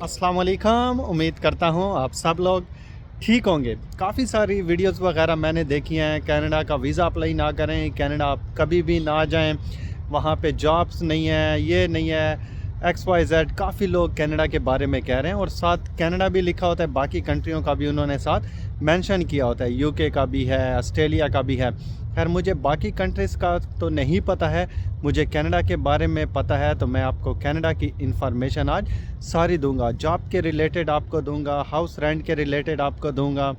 अस्सलाम वालेकुम। उम्मीद करता हूँ आप सब लोग ठीक होंगे। काफ़ी सारी वीडियोस वगैरह मैंने देखी हैं, कनाडा का वीज़ा अप्लाई ना करें, कनाडा आप कभी भी ना जाएं, वहाँ पे जॉब्स नहीं है, ये नहीं है, XYZ। काफ़ी लोग कनाडा के बारे में कह रहे हैं और साथ कनाडा भी लिखा होता है, बाकी कंट्रियों का भी उन्होंने साथ मेंशन किया होता है, UK का भी है, ऑस्ट्रेलिया का भी है। खैर मुझे बाकी कंट्रीज़ का तो नहीं पता है, मुझे कनाडा के बारे में पता है, तो मैं आपको कनाडा की इन्फॉर्मेशन आज सारी दूंगा। जॉब के रिलेटेड आपको दूंगा, हाउस रेंट के रिलेटेड आपको दूंगा,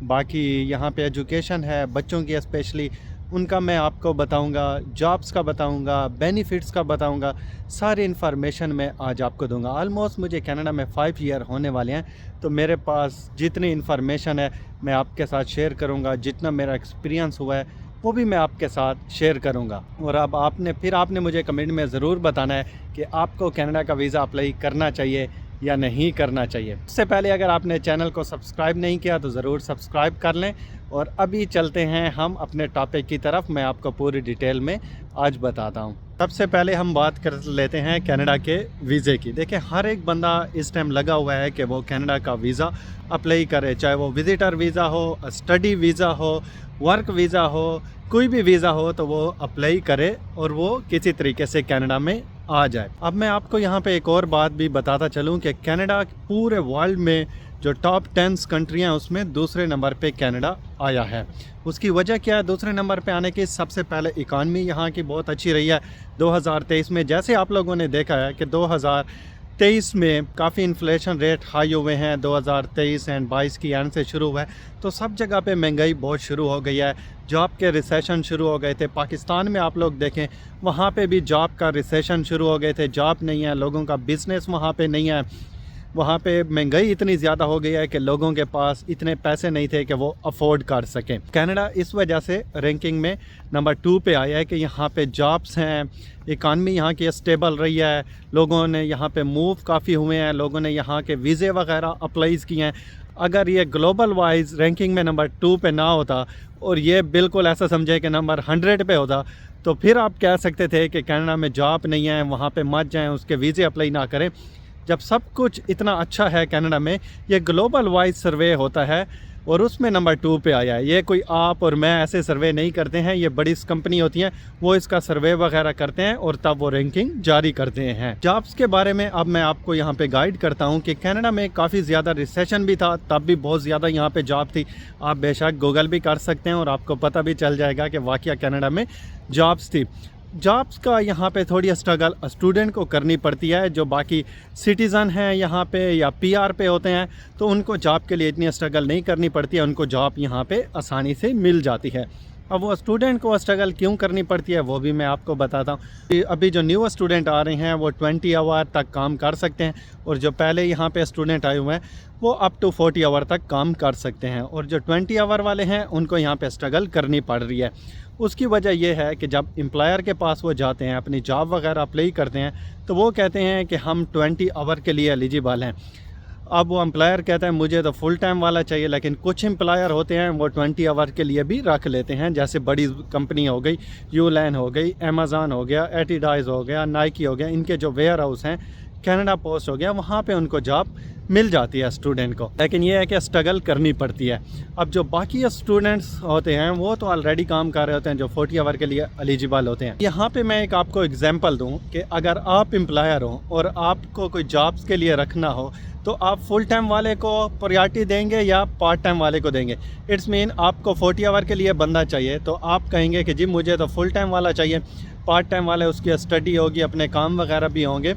बाकी यहाँ पे एजुकेशन है बच्चों की स्पेशली, उनका मैं आपको बताऊंगा, जॉब्स का बताऊंगा, बेनिफिट्स का बताऊंगा, सारी इन्फॉर्मेशन मैं आज आपको दूंगा। ऑलमोस्ट मुझे कनाडा में 5 ईयर होने वाले हैं, तो मेरे पास जितनी इन्फॉर्मेशन है मैं आपके साथ शेयर करूंगा, जितना मेरा एक्सपीरियंस हुआ है वो भी मैं आपके साथ शेयर करूंगा। और अब आपने मुझे कमेंट में ज़रूर बताना है कि आपको कनाडा का वीज़ा अप्लाई करना चाहिए या नहीं करना चाहिए। उससे पहले अगर आपने चैनल को सब्सक्राइब नहीं किया तो ज़रूर सब्सक्राइब कर लें। और अभी चलते हैं हम अपने टॉपिक की तरफ, मैं आपको पूरी डिटेल में आज बताता हूँ। सबसे पहले हम बात कर लेते हैं कनाडा के वीज़े की। देखिए हर एक बंदा इस टाइम लगा हुआ है कि वो कनाडा का वीज़ा अप्लाई करे, चाहे वो विज़िटर वीज़ा हो, स्टडी वीज़ा हो, वर्क वीज़ा हो, कोई भी वीज़ा हो तो वो अप्लाई करे और वो किसी तरीके से कनाडा में आ जाए। अब मैं आपको यहाँ पे एक और बात भी बताता चलूँ कि कनाडा पूरे वर्ल्ड में जो टॉप 10 कंट्रियाँ उसमें दूसरे नंबर पे कनाडा आया है। उसकी वजह क्या है दूसरे नंबर पे आने की? सबसे पहले इकानमी यहाँ की बहुत अच्छी रही है 2023 में। जैसे आप लोगों ने देखा है कि 2023 में काफ़ी इन्फ्लेशन रेट हाई हुए हैं, 2023 एंड 22 की एंड से शुरू हुआ है, तो सब जगह पे महंगाई बहुत शुरू हो गई है, जॉब के रिसेशन शुरू हो गए थे। पाकिस्तान में आप लोग देखें वहाँ पे भी जॉब का रिसेशन शुरू हो गए थे, जॉब नहीं है, लोगों का बिज़नेस वहाँ पे नहीं है, वहाँ पे महंगाई इतनी ज़्यादा हो गई है कि लोगों के पास इतने पैसे नहीं थे कि वो अफोर्ड कर सकें। कनाडा इस वजह से रैंकिंग में नंबर 2 पे आया है कि यहाँ पे जॉब्स हैं, इकानमी यहाँ की स्टेबल रही है, लोगों ने यहाँ पे मूव काफ़ी हुए हैं, लोगों ने यहाँ के वीज़े वगैरह अप्लाईज़ किए हैं। अगर ये ग्लोबल वाइज रैंकिंग में नंबर 2 पे ना होता और ये बिल्कुल ऐसा समझे कि नंबर 100 पे होता, तो फिर आप कह सकते थे कि कनाडा में जॉब नहीं है, वहाँ पे मत जाएं, उसके वीज़े अप्लाई ना करें। जब सब कुछ इतना अच्छा है कनाडा में, ये ग्लोबल वाइज सर्वे होता है और उसमें नंबर 2 पे आया है। ये कोई आप और मैं ऐसे सर्वे नहीं करते हैं, ये बड़ी कंपनी होती हैं वो इसका सर्वे वगैरह करते हैं और तब वो रैंकिंग जारी करते हैं। जॉब्स के बारे में अब मैं आपको यहाँ पे गाइड करता हूँ कि कनाडा में काफ़ी ज़्यादा रिसेशन भी था, तब भी बहुत ज़्यादा यहाँ पे जॉब थी। आप बेशक गूगल भी कर सकते हैं और आपको पता भी चल जाएगा कि वाकई कनाडा में जॉब्स थी। जॉब्स का यहाँ पे थोड़ी स्ट्रगल स्टूडेंट को करनी पड़ती है, जो बाकी सिटीज़न हैं यहाँ पे या PR पे होते हैं तो उनको जॉब के लिए इतनी स्ट्रगल नहीं करनी पड़ती है, उनको जॉब यहाँ पे आसानी से मिल जाती है। अब वो स्टूडेंट को स्ट्रगल क्यों करनी पड़ती है वो भी मैं आपको बताता हूँ। अभी जो न्यू स्टूडेंट आ रहे हैं वो 20 आवर तक काम कर सकते हैं और जो पहले यहाँ पे स्टूडेंट आए हुए हैं वो अप टू 40 आवर तक काम कर सकते हैं, और जो 20 आवर वाले हैं उनको यहाँ पे स्ट्रगल करनी पड़ रही है। उसकी वजह यह है कि जब एम्प्लॉयर के पास वो जाते हैं, अपनी जॉब वगैरह अप्लाई करते हैं, तो वो कहते हैं कि हम 20 आवर के लिए एलिजिबल हैं। अब वो एम्प्लॉयर कहता है मुझे तो फुल टाइम वाला चाहिए, लेकिन कुछ एम्प्लॉयर होते हैं वो 20 आवर के लिए भी रख लेते हैं, जैसे बड़ी कंपनी हो गई, यूलैन हो गई, अमेज़ॉन हो गया, एडिडास हो गया, नाइकी हो गया, इनके जो वेयर हाउस हैं, कनाडा पोस्ट हो गया, वहाँ पे उनको जॉब मिल जाती है स्टूडेंट को। लेकिन ये है कि स्ट्रगल करनी पड़ती है। अब जो बाकी स्टूडेंट्स होते हैं वो तो ऑलरेडी काम कर रहे होते हैं, जो 40 आवर के लिए एलिजिबल होते हैं। यहाँ पे मैं एक आपको एग्जांपल दूँ कि अगर आप एम्प्लॉयर हो और आपको कोई जॉब्स के लिए रखना हो तो आप फुल टाइम वाले को प्रायोरिटी देंगे या पार्ट टाइम वाले को देंगे? इट्स मीन आपको 40 आवर के लिए बंदा चाहिए तो आप कहेंगे कि जी मुझे तो फुल टाइम वाला चाहिए, पार्ट टाइम वाले उसकी स्टडी होगी, अपने काम वगैरह भी होंगे,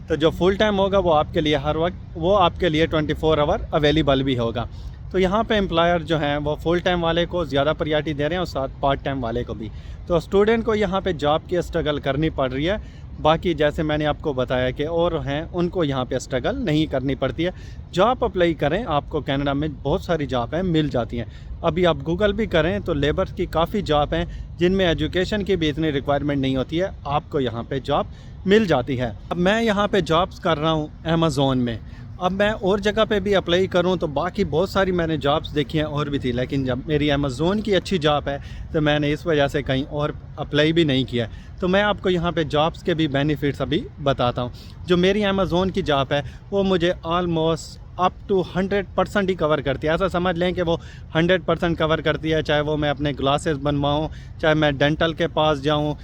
तो जो फुल टाइम होगा वो आपके लिए हर वक्त वो आपके लिए 24 आवर अवेलेबल भी होगा। तो यहाँ पे एम्प्लॉयर जो हैं वो फुल टाइम वाले को ज़्यादा प्रायोरिटी दे रहे हैं और साथ पार्ट टाइम वाले को भी। तो स्टूडेंट को यहाँ पे जॉब की स्ट्रगल करनी पड़ रही है, बाकी जैसे मैंने आपको बताया कि और हैं उनको यहाँ पे स्ट्रगल नहीं करनी पड़ती है। जॉब अप्लाई करें, आपको कनाडा में बहुत सारी जॉब हैं मिल जाती हैं। अभी आप गूगल भी करें तो लेबर की काफ़ी जॉब हैं जिनमें एजुकेशन की भी इतनी रिक्वायरमेंट नहीं होती है, आपको यहाँ पे जॉब मिल जाती है। अब मैं यहाँ पे जॉब्स कर रहा हूँ अमेज़ॉन में। अब मैं और जगह पे भी अप्लाई करूं तो बाकी बहुत सारी मैंने जॉब्स देखी हैं और भी थी, लेकिन जब मेरी अमेज़ोन की अच्छी जॉब है तो मैंने इस वजह से कहीं और अप्लाई भी नहीं किया। तो मैं आपको यहाँ पे जॉब्स के भी बेनिफिट्स अभी बताता हूँ। जो मेरी अमेज़ोन की जॉब है वो मुझे ऑलमोस्ट अप टू 100% ही कवर करती है। ऐसा समझ लें कि वो 100% कवर करती है, चाहे वो मैं अपने ग्लासेस बनवाऊँ, चाहे मैं डेंटल के पास जाऊँ।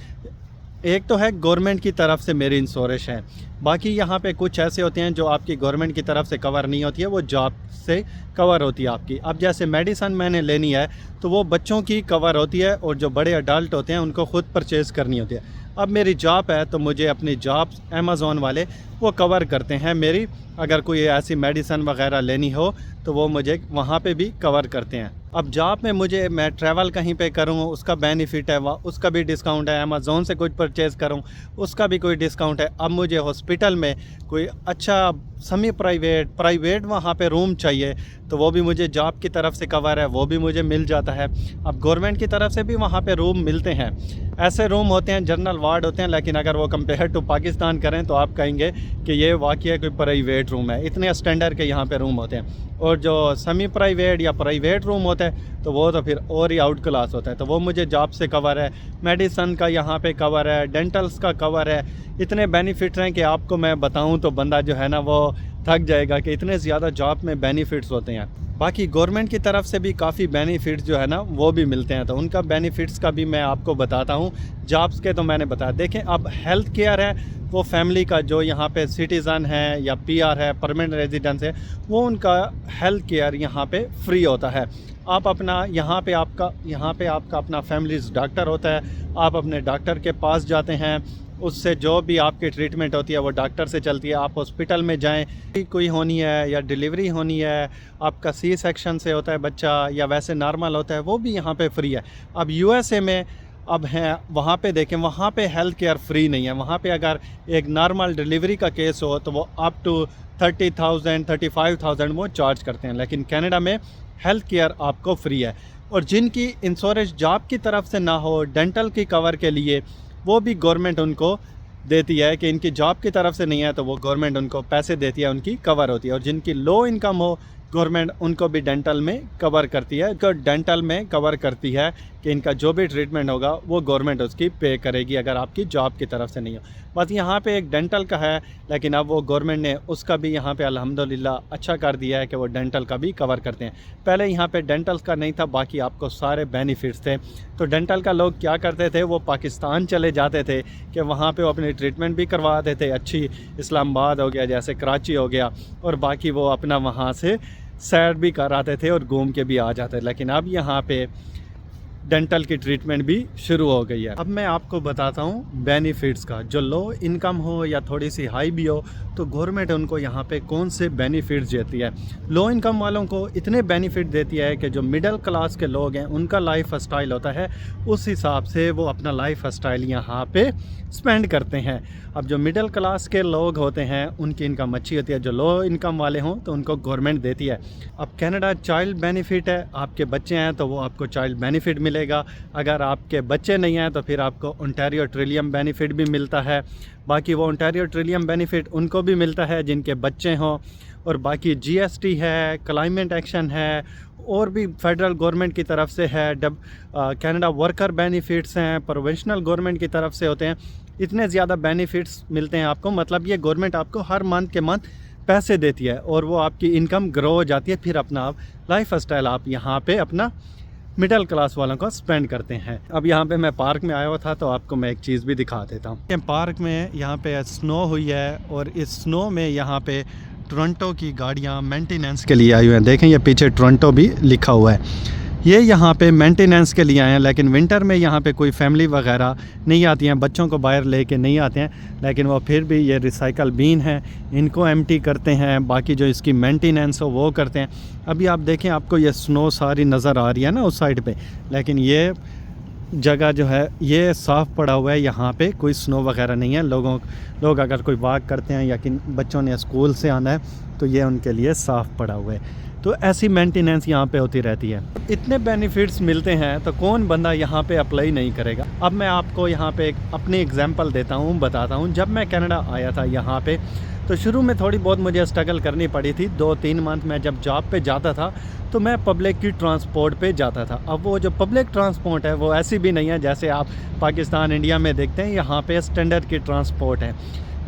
एक तो है गवर्नमेंट की तरफ से मेरी इंश्योरेंस है, बाकी यहाँ पे कुछ ऐसे होते हैं जो आपकी गवर्नमेंट की तरफ से कवर नहीं होती है, वो जॉब से कवर होती है आपकी। अब जैसे मेडिसिन मैंने लेनी है तो वो बच्चों की कवर होती है और जो बड़े अडल्ट होते हैं उनको ख़ुद परचेज़ करनी होती है। अब मेरी जॉब है तो मुझे अपनी जॉब अमेज़ोन वाले वो कवर करते हैं मेरी। अगर कोई ऐसी मेडिसिन वगैरह लेनी हो तो वो मुझे वहाँ पे भी कवर करते हैं। अब जॉब में मैं ट्रैवल कहीं पे करूँ उसका बेनिफिट है, उसका भी डिस्काउंट है। अमेज़ोन से कुछ परचेज़ करूँ उसका भी कोई डिस्काउंट है। अब मुझे हॉस्पिटल में कोई अच्छा सेमी प्राइवेट वहाँ पे रूम चाहिए तो वो भी मुझे जॉब की तरफ से कवर है, वो भी मुझे मिल जाता है। अब गवर्नमेंट की तरफ से भी वहाँ पे रूम मिलते हैं। ऐसे रूम होते हैं, जनरल वार्ड होते हैं, लेकिन अगर वो कंपेयर टू पाकिस्तान करें तो आप कहेंगे कि ये वाकई कोई प्राइवेट रूम है। इतने स्टैंडर्ड के यहाँ पे रूम होते हैं। और जो सेमी प्राइवेट या प्राइवेट रूम होता है तो वो तो फिर और ही आउट क्लास होता है। तो वो मुझे जॉब से कवर है, मेडिसन का यहाँ पे कवर है, डेंटल्स का कवर है। इतने बेनिफिट्स हैं कि आपको मैं बताऊं तो बंदा जो है ना वो थक जाएगा कि इतने ज़्यादा जॉब में बेनिफिट्स होते हैं। बाकी गवर्नमेंट की तरफ से भी काफ़ी बेनिफिट्स जो है ना वो भी मिलते हैं, तो उनका बेनिफिट्स का भी मैं आपको बताता हूँ। जॉब्स के तो मैंने बताया। देखें, अब हेल्थ केयर है वो फैमिली का जो यहाँ पे सिटीज़न है या पीआर है, परमानेंट रेजिडेंस है, वो उनका हेल्थ केयर यहाँ पे फ्री होता है। आप अपना यहाँ पे आपका अपना फैमिलीज डॉक्टर होता है। आप अपने डॉक्टर के पास जाते हैं, उससे जो भी आपकी ट्रीटमेंट होती है वो डॉक्टर से चलती है। आप हॉस्पिटल में जाएं, कोई होनी है या डिलीवरी होनी है, आपका सी सेक्शन से होता है बच्चा या वैसे नॉर्मल होता है, वो भी यहाँ पे फ्री है। अब यूएसए में अब हैं, वहाँ पे देखें, वहाँ पे हेल्थ केयर फ्री नहीं है। वहाँ पे अगर एक नॉर्मल डिलीवरी का केस हो तो वो अप टू 30,000 35,000 वो चार्ज करते हैं, लेकिन कनाडा में हेल्थ केयर आपको फ्री है। और जिनकी इंश्योरेंस जॉब की तरफ से ना हो, डेंटल की कवर के लिए, वो भी गवर्नमेंट उनको देती है कि इनकी जॉब की तरफ से नहीं है तो वो गवर्नमेंट उनको पैसे देती है, उनकी कवर होती है। और जिनकी लो इनकम हो, गवर्नमेंट उनको भी डेंटल में कवर करती है। तो डेंटल में कवर करती है कि इनका जो भी ट्रीटमेंट होगा वो गवर्नमेंट उसकी पे करेगी अगर आपकी जॉब की तरफ से नहीं हो। बस यहाँ पे एक डेंटल का है, लेकिन अब वो गवर्नमेंट ने उसका भी यहाँ पे अल्हम्दुलिल्लाह अच्छा कर दिया है कि वो डेंटल का भी कवर करते हैं। पहले यहाँ पे डेंटल का नहीं था, बाकी आपको सारे बेनिफिट्स थे। तो डेंटल का लोग क्या करते थे, वो पाकिस्तान चले जाते थे कि वहाँ पे वो अपनी ट्रीटमेंट भी करवाते थे अच्छी। इस्लामाबाद हो गया, जैसे कराची हो गया, और बाकी वो अपना वहाँ से सैर भी कर आते थे और घूम के भी आ जाते थे। लेकिन अब यहाँ पे डेंटल की ट्रीटमेंट भी शुरू हो गई है। अब मैं आपको बताता हूँ बेनिफिट्स का। जो लो इनकम हो या थोड़ी सी हाई भी हो तो गवर्नमेंट उनको यहाँ पे कौन से बेनिफिट्स देती है। लो इनकम वालों को इतने बेनिफिट देती है कि जो मिडिल क्लास के लोग हैं उनका लाइफ स्टाइल होता है, उस हिसाब से वो अपना लाइफ स्टाइल यहाँ पे स्पेंड करते हैं। अब जो मिडिल क्लास के लोग होते हैं उनकी इनकम अच्छी होती है, जो लो इनकम वाले हों तो उनको गवर्नमेंट देती है। अब कनाडा चाइल्ड बेनिफिट है, आपके बच्चे हैं तो वो आपको चाइल्ड बेनिफिट मिलेगा। अगर आपके बच्चे नहीं हैं तो फिर आपको ओंटारियो ट्रिलियम बेनिफिट भी मिलता है। बाकी वो ओंटारियो ट्रिलियम बेनिफिट उनको भी मिलता है जिनके बच्चे हों। और बाकी जीएसटी है, क्लाइमेट एक्शन है, और भी फेडरल गवर्नमेंट की तरफ से है। कनाडा वर्कर बेनिफिट्स हैं, प्रोविंशनल गवर्नमेंट की तरफ से होते हैं। इतने ज़्यादा बेनिफिट्स मिलते हैं आपको। मतलब ये गवर्नमेंट आपको हर मंथ के मंथ पैसे देती है और वो आपकी इनकम ग्रो हो जाती है। फिर अपना लाइफ स्टाइल आप यहाँ पे अपना मिडिल क्लास वालों को स्पेंड करते हैं। अब यहाँ पे मैं पार्क में आया हुआ था तो आपको मैं एक चीज़ भी दिखा देता हूँ। पार्क में यहाँ पे स्नो हुई है और इस स्नो में यहाँ पे टोरंटो की गाड़ियाँ मेंटेनेंस के लिए आई हुई हैं। देखें, ये पीछे टोरंटो भी लिखा हुआ है। ये यहाँ पे मेंटेनेंस के लिए आए हैं, लेकिन विंटर में यहाँ पे कोई फैमिली वगैरह नहीं आती हैं, बच्चों को बाहर लेके नहीं आते हैं। लेकिन वो फिर भी ये रिसाइकल बीन है, इनको एम्प्टी करते हैं, बाकी जो इसकी मेंटेनेंस हो वो करते हैं। अभी आप देखें, आपको ये स्नो सारी नज़र आ रही है ना उस साइड पे, लेकिन ये जगह जो है ये साफ़ पड़ा हुआ है। यहाँ पे कोई स्नो वगैरह नहीं है। लोग अगर कोई वॉक करते हैं या किन बच्चों ने स्कूल से आना है तो ये उनके लिए साफ़ पड़ा हुआ है। तो ऐसी मेंटेनेंस यहाँ पे होती रहती है। इतने बेनिफिट्स मिलते हैं तो कौन बंदा यहाँ पे अप्लाई नहीं करेगा। अब मैं आपको यहाँ पे अपनी एग्जांपल देता हूँ, बताता हूँ। जब मैं कनाडा आया था यहाँ पे तो शुरू में थोड़ी बहुत मुझे स्ट्रगल करनी पड़ी थी। 2-3 मंथ मैं जब जॉब पे जाता था तो मैं पब्लिक की ट्रांसपोर्ट पे जाता था। अब वो जो पब्लिक ट्रांसपोर्ट है वो ऐसी भी नहीं है जैसे आप पाकिस्तान इंडिया में देखते हैं। यहाँ पे स्टैंडर्ड की ट्रांसपोर्ट है।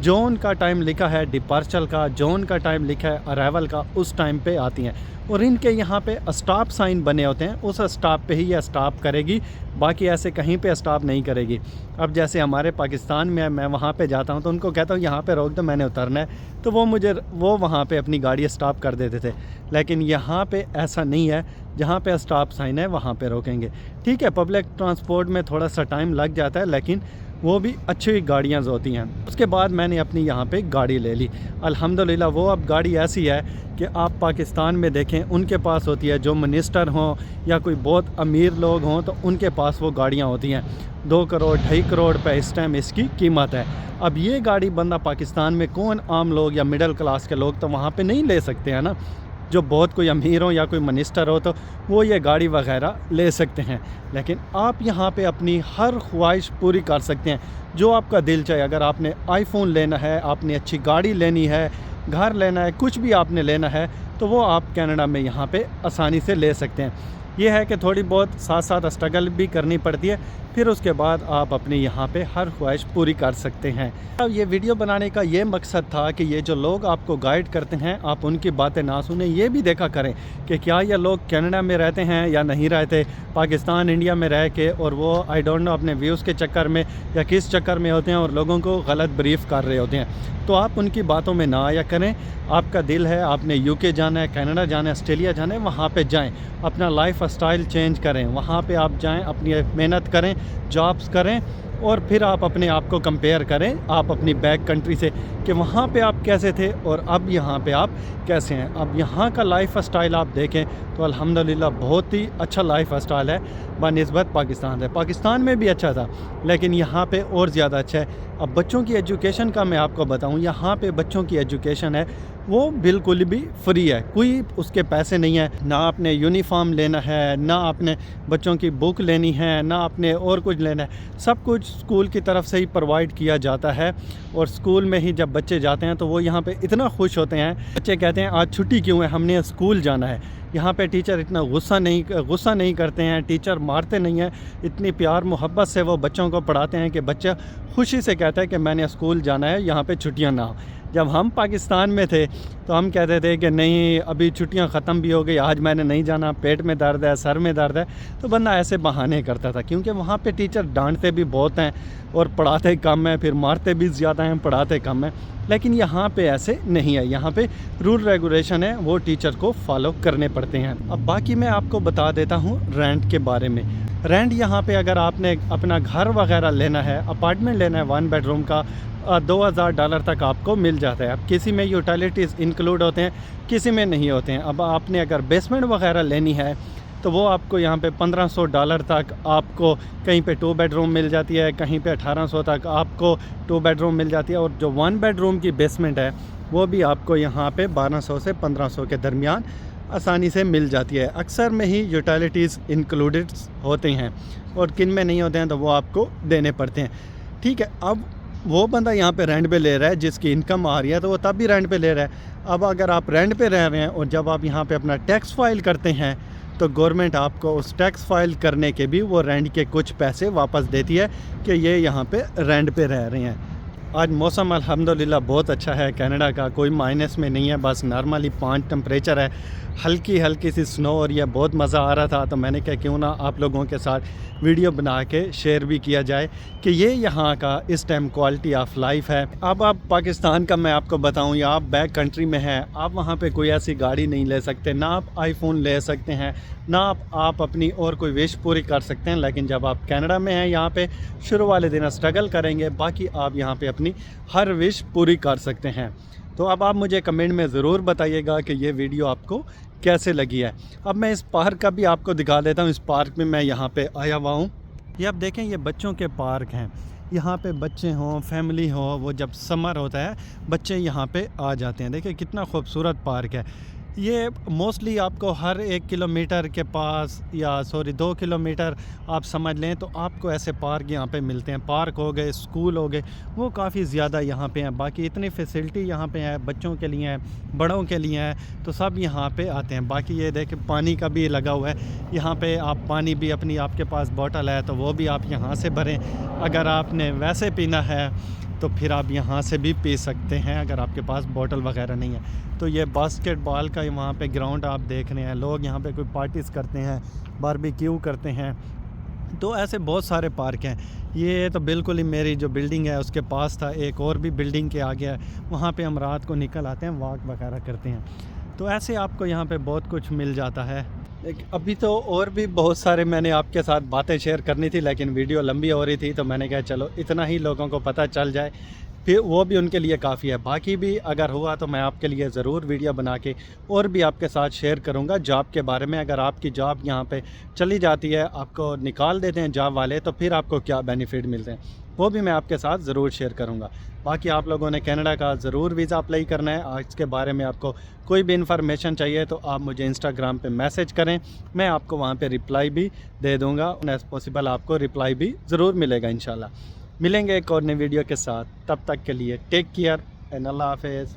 जोन का टाइम लिखा है डिपार्चर का, जोन का टाइम लिखा है अराइवल का, उस टाइम पे आती हैं। और इनके यहाँ पे स्टॉप साइन बने होते हैं, उस स्टॉप पे ही यह स्टॉप करेगी, बाकी ऐसे कहीं पे स्टॉप नहीं करेगी। अब जैसे हमारे पाकिस्तान में मैं वहाँ पे जाता हूँ तो उनको कहता हूँ यहाँ पे रोक दो, मैंने उतरना है, तो वो वहाँ पे अपनी गाड़ी स्टॉप कर देते थे। लेकिन यहाँ पे ऐसा नहीं है, जहाँ पे स्टॉप साइन है वहाँ पे रोकेंगे। ठीक है, पब्लिक ट्रांसपोर्ट में थोड़ा सा टाइम लग जाता है, लेकिन वो भी अच्छी गाड़ियाँ होती हैं। उसके बाद मैंने अपनी यहाँ पे गाड़ी ले ली अल्हम्दुलिल्लाह। वो अब गाड़ी ऐसी है कि आप पाकिस्तान में देखें उनके पास होती है, जो मिनिस्टर हों या कोई बहुत अमीर लोग हों तो उनके पास वो गाड़ियाँ होती हैं। 2 करोड़ 2.5 करोड़ पे इस टाइम इसकी कीमत है। अब ये गाड़ी बंदा पाकिस्तान में कौन, आम लोग या मिडिल क्लास के लोग तो वहाँ पे नहीं ले सकते हैं ना। जो बहुत कोई अमीर हो या कोई मिनिस्टर हो तो वो ये गाड़ी वगैरह ले सकते हैं। लेकिन आप यहाँ पे अपनी हर ख्वाहिश पूरी कर सकते हैं, जो आपका दिल चाहे। अगर आपने आईफोन लेना है, आपने अच्छी गाड़ी लेनी है, घर लेना है, कुछ भी आपने लेना है तो वो आप कनाडा में यहाँ पे आसानी से ले सकते हैं। ये है कि थोड़ी बहुत साथ साथ स्ट्रगल भी करनी पड़ती है, फिर उसके बाद आप अपने यहाँ पे हर ख्वाहिश पूरी कर सकते हैं। अब ये वीडियो बनाने का ये मकसद था कि ये जो लोग आपको गाइड करते हैं आप उनकी बातें ना सुने, ये भी देखा करें कि क्या ये लोग कनाडा में रहते हैं या नहीं रहते, पाकिस्तान इंडिया में रह के, और वो आई डोंट नो अपने व्यूज़ के चक्कर में या किस चक्कर में होते हैं और लोगों को गलत ब्रीफ कर रहे होते हैं। तो आप उनकी बातों में ना आया करें। आपका दिल है, आपने यूके जाना है, कनाडा जाना है, ऑस्ट्रेलिया जाना है, वहाँ पे जाएं, अपना लाइफ स्टाइल चेंज करें, वहाँ पे आप जाएं, अपनी मेहनत करें, जॉब्स करें, और फिर आप अपने आप को कंपेयर करें आप अपनी बैक कंट्री से कि वहाँ पे आप कैसे थे और अब यहाँ पे आप कैसे हैं। अब यहाँ का लाइफ स्टाइल आप देखें तो अल्हम्दुलिल्लाह बहुत ही अच्छा लाइफ स्टाइल है बनिस्बत पाकिस्तान से। पाकिस्तान में भी अच्छा था लेकिन यहाँ पे और ज़्यादा अच्छा है। अब बच्चों की एजुकेशन का मैं आपको बताऊँ, यहाँ पे बच्चों की एजुकेशन है वो बिल्कुल भी फ्री है, कोई उसके पैसे नहीं है। ना आपने यूनिफॉर्म लेना है, ना आपने बच्चों की बुक लेनी है, ना आपने और कुछ लेना है, सब कुछ स्कूल की तरफ से ही प्रोवाइड किया जाता है। और स्कूल में ही जब बच्चे जाते हैं तो वो यहाँ पे इतना खुश होते हैं, बच्चे कहते हैं आज छुट्टी क्यों है, हमने स्कूल जाना है। यहाँ पे टीचर इतना गुस्सा नहीं करते हैं, टीचर मारते नहीं हैं, इतनी प्यार मोहब्बत से वो बच्चों को पढ़ाते हैं कि बच्चा खुशी से कहता है कि मैंने स्कूल जाना है, यहाँ पे छुट्टियाँ ना हो। जब हम पाकिस्तान में थे तो हम कहते थे कि नहीं अभी छुट्टियां ख़त्म भी हो गई, आज मैंने नहीं जाना, पेट में दर्द है, सर में दर्द है, तो बंदा ऐसे बहाने करता था। क्योंकि वहाँ पे टीचर डांटते भी बहुत हैं और पढ़ाते कम हैं, फिर मारते भी ज़्यादा हैं, पढ़ाते कम हैं। लेकिन यहाँ पे ऐसे नहीं है, यहाँ पे रूल रेगुलेशन है वो टीचर को फॉलो करने पड़ते हैं। अब बाकी मैं आपको बता देता हूँ रेंट के बारे में। रेंट यहाँ पे अगर आपने अपना घर वगैरह लेना है, अपार्टमेंट लेना है 1 बेडरूम का, $2000 तक आपको मिल जाता है। अब किसी में यूटिलिटीज़ इंक्लूड होते हैं, किसी में नहीं होते हैं। अब आपने अगर बेसमेंट वगैरह लेनी है तो वो आपको यहाँ पे $1500 तक आपको कहीं पे 2 बेडरूम मिल जाती है, कहीं पे 1800 तक आपको 2 बेडरूम मिल जाती है। और जो 1 बेडरूम की बेसमेंट है वो भी आपको यहाँ पे 1200 से 1500 के दरमियान आसानी से मिल जाती है। अक्सर में ही यूटिलिटीज़ इंक्लूडेड होते हैं और किन में नहीं होते हैं तो वो आपको देने पड़ते हैं। ठीक है, अब वो बंदा यहाँ पे रेंट पे ले रहा है जिसकी इनकम आ रही है तो वो तब भी रेंट पे ले रहा है। अब अगर आप रेंट पे रह रहे हैं और जब आप यहाँ पे अपना टैक्स फाइल करते हैं तो गवर्नमेंट आपको उस टैक्स फाइल करने के भी वो रेंट के कुछ पैसे वापस देती है कि ये यहाँ पे रेंट पे रह रहे हैं। आज मौसम अल्हम्दुलिल्लाह बहुत अच्छा है कनाडा का, कोई माइनस में नहीं है, बस नॉर्मली 5 टेम्परेचर है, हल्की हल्की सी स्नो और ये बहुत मज़ा आ रहा था। तो मैंने कहा क्यों ना आप लोगों के साथ वीडियो बना के शेयर भी किया जाए कि ये यहाँ का इस टाइम क्वालिटी ऑफ लाइफ है। अब आप पाकिस्तान का मैं आपको बताऊँ या आप बैक कंट्री में हैं, आप वहाँ पे कोई ऐसी गाड़ी नहीं ले सकते, ना आप आईफोन ले सकते हैं, ना आप अपनी और कोई विश पूरी कर सकते हैं। लेकिन जब आप कनाडा में हैं यहाँ पे शुरू वाले दिन स्ट्रगल करेंगे, बाकी आप यहाँ पे अपनी हर विश पूरी कर सकते हैं। तो अब आप मुझे कमेंट में ज़रूर बताइएगा कि ये वीडियो आपको कैसे लगी है। अब मैं इस पार्क का भी आपको दिखा देता हूँ। इस पार्क में मैं यहाँ पे आया हुआ हूँ। ये आप देखें ये बच्चों के पार्क हैं, यहाँ पे बच्चे हों, फैमिली हो, वो जब समर होता है बच्चे यहाँ पे आ जाते हैं। देखिए कितना खूबसूरत पार्क है। ये मोस्टली आपको हर 1 किलोमीटर के पास, या 2 किलोमीटर आप समझ लें, तो आपको ऐसे पार्क यहाँ पे मिलते हैं। पार्क हो गए, स्कूल हो गए, वो काफ़ी ज़्यादा यहाँ पे हैं। बाकी इतनी फैसिलिटी यहाँ पे है, बच्चों के लिए है, बड़ों के लिए है, तो सब यहाँ पे आते हैं। बाकी ये देखें पानी का भी लगा हुआ है यहाँ पे। आप पानी भी अपनी, आपके पास बोतल है तो वो भी आप यहाँ से भरें। अगर आपने वैसे पीना है तो फिर आप यहाँ से भी पी सकते हैं, अगर आपके पास बोतल वगैरह नहीं है। तो ये बास्केटबॉल का वहाँ पे ग्राउंड आप देख रहे हैं। लोग यहाँ पे कोई पार्टीज़ करते हैं, बारबेक्यू करते हैं। तो ऐसे बहुत सारे पार्क हैं। ये तो बिल्कुल ही मेरी जो बिल्डिंग है उसके पास था, एक और भी बिल्डिंग के आगे है, वहाँ पे हम रात को निकल आते हैं, वॉक वगैरह करते हैं। तो ऐसे आपको यहाँ पे बहुत कुछ मिल जाता है। अभी तो और भी बहुत सारे मैंने आपके साथ बातें शेयर करनी थी, लेकिन वीडियो लंबी हो रही थी, तो मैंने कहा चलो इतना ही लोगों को पता चल जाए, फिर वो भी उनके लिए काफ़ी है। बाकी भी अगर हुआ तो मैं आपके लिए ज़रूर वीडियो बना के और भी आपके साथ शेयर करूंगा जॉब के बारे में। अगर आपकी जॉब यहाँ पे चली जाती है, आपको निकाल देते हैं जॉब वाले, तो फिर आपको क्या बेनिफिट मिलते हैं, वो भी मैं आपके साथ ज़रूर शेयर करूंगा। बाकी आप लोगों ने कनाडा का ज़रूर वीज़ा अप्लाई करना है। आज के बारे में आपको कोई भी इन्फॉर्मेशन चाहिए तो आप मुझे इंस्टाग्राम पे मैसेज करें, मैं आपको वहाँ पे रिप्लाई भी दे दूँगा। एज़ पॉसिबल आपको रिप्लाई भी ज़रूर मिलेगा इंशाल्लाह। मिलेंगे एक और नई वीडियो के साथ, तब तक के लिए टेक केयर एंड अल्लाह हाफ़िज़।